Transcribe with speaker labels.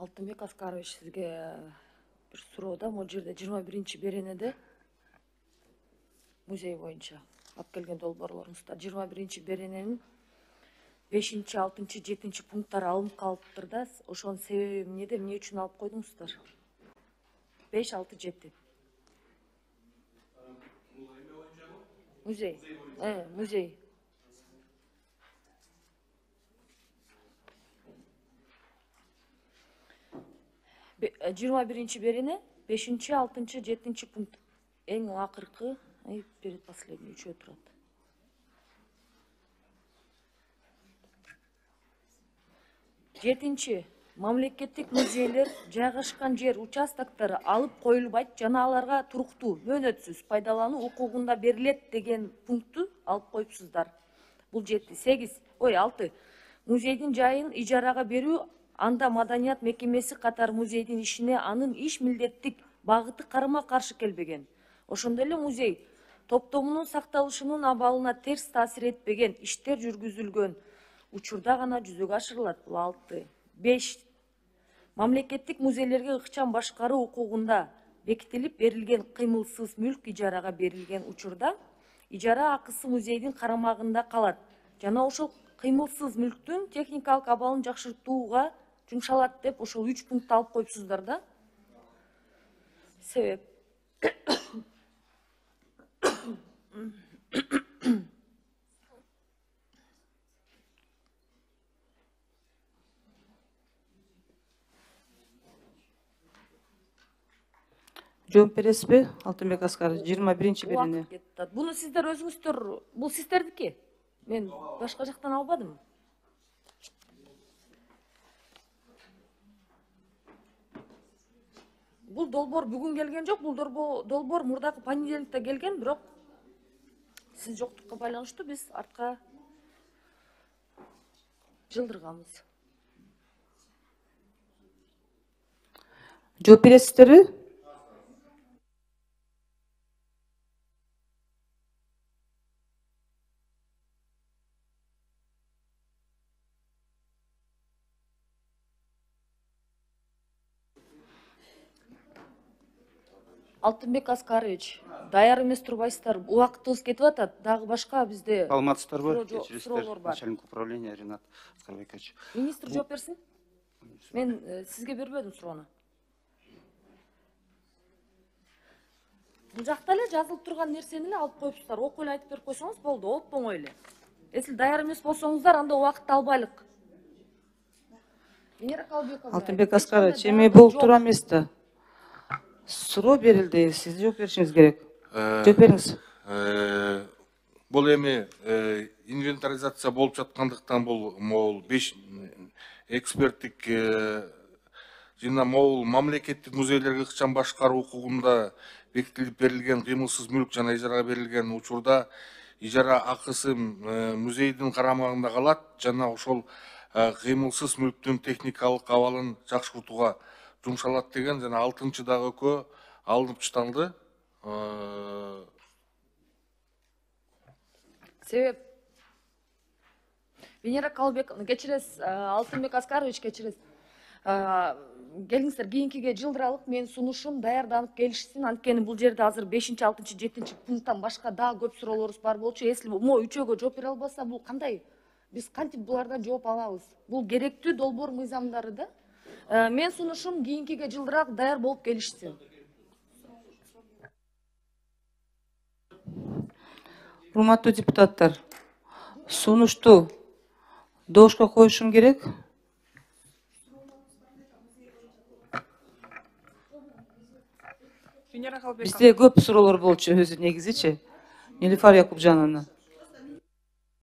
Speaker 1: Алтынбек Аскарович, сизге bir суроо да, могу жерде 21-беренеде музей боюнча алып келген долбоорлоруңузда 21-берененин 5, 6, 7 пункттары алынып калыптыр да, ошонун себеби эмнеде, эмне үчүн алып койдуңуздар? 5, 6, 7. Музей. Музей. Жыйырма биринчи берене 5, 6, 7 пункт. Эң акыркы, перед последний үчөө турат. Жетинчи, мамлекеттик музейлер жайгашкан жер участоктору алып коюлбайт жана аларга туруктуу, мөөнөтсүз пайдалануу укугунда берилет деген пунктту алып коюпсуздар. Бул 7, 8, 6. Музейдин жайын ижарага берүү, анда маданият мекемеси катар музейдин ишине анын иш милдеттик багыты карама-каршы келбеген. Ошондой эле музей топтомунун сакталышынын абалына терс таасир этпеген иштер жүргүзүлгөн учурда гана жүзөгө ашырылат. Бул 6. 5. Мамлекеттик музейлерге ыкчам башкаруу укугунда бекитилип берилген кыймылсыз мүлк ижарага берилген учурда ижара акысы музейдин карамагында калат жана ошол кыймылсыз мүлктүн техникалык абалын жакшыртууга жумшалат деп ошол 3 пункт алып коюпсуздар да. Себеп
Speaker 2: жооп бересизби, Алтынбек Аскарович? 21-берене.
Speaker 1: Буну сиздер өзүңүздөр, бул сиздердики. Мен башка жактан албадым. Бул долбоор бүгүн келген жок, бул долбоор мурдагы понедельникте келген, бирок сиз жоктукка байланыштуу биз артка жылдырганбыз.
Speaker 2: Жооп бересиздерби?
Speaker 1: Алтынбек Аскарович, даяр эмес турбайсыздар, убактыбыз кетип атат. Дагы башка бизде
Speaker 3: саламатсыздарбы? Начальник управления Ринат Аскарбекович.
Speaker 1: Министр жооп берсин. Мен сизге бербедим суроону. Бул жакта эле жазылып турган нерсени эле алып коюпсуздар. Окуп эле айтып берип койсоңуз болду, оп оңой эле. Эсил даяр эмес болсоңуздар, анда убакытты албайлык.
Speaker 2: Алтынбек Аскарович, эми бул туура эмес да. Суроо берилди, сиз жооп беришиңиз керек. Жооп бериңиз.
Speaker 4: Бул эми инвентаризация болуп жаткандыктан бул 5 эксперттик жана могул мамлекеттик музейлерге ыкчам башкаруу укугунда бекитилип берилген кыймылсыз мүлк жана ижарага берилген учурда ижара акысы музейдин карамагында калат жана ошол кыймылсыз мүлктүн техникалык абалын жакшыртууга жумшалат деген жана 6-чы дагы экөө алынып ташталды.
Speaker 1: Себеп Венера Калбек, кечиресиз, Алтынбек Аскарович, кечиресиз. Келиңиздер, кийинкиге жылдыралык, менин сунушум даярданып келишсин. Анткени бул жерде азыр 5, 6, 7 пункттан башка дагы көп суроолорубуз бар болчу. Эсли могу үчөөгө жооп бере албаса, бул кандай? Биз кантип булардан жооп алабыз? Бул керектүү долбоор мыйзамдары да. Мен сунушум кийинкиге жылдыраак даяр болуп келишсин.
Speaker 2: Урматтуу депутаттар, сунушту добушка коюшум керек. Бизде көп суроолор болчу өзү негизичи. Нилуфар Якупжановна.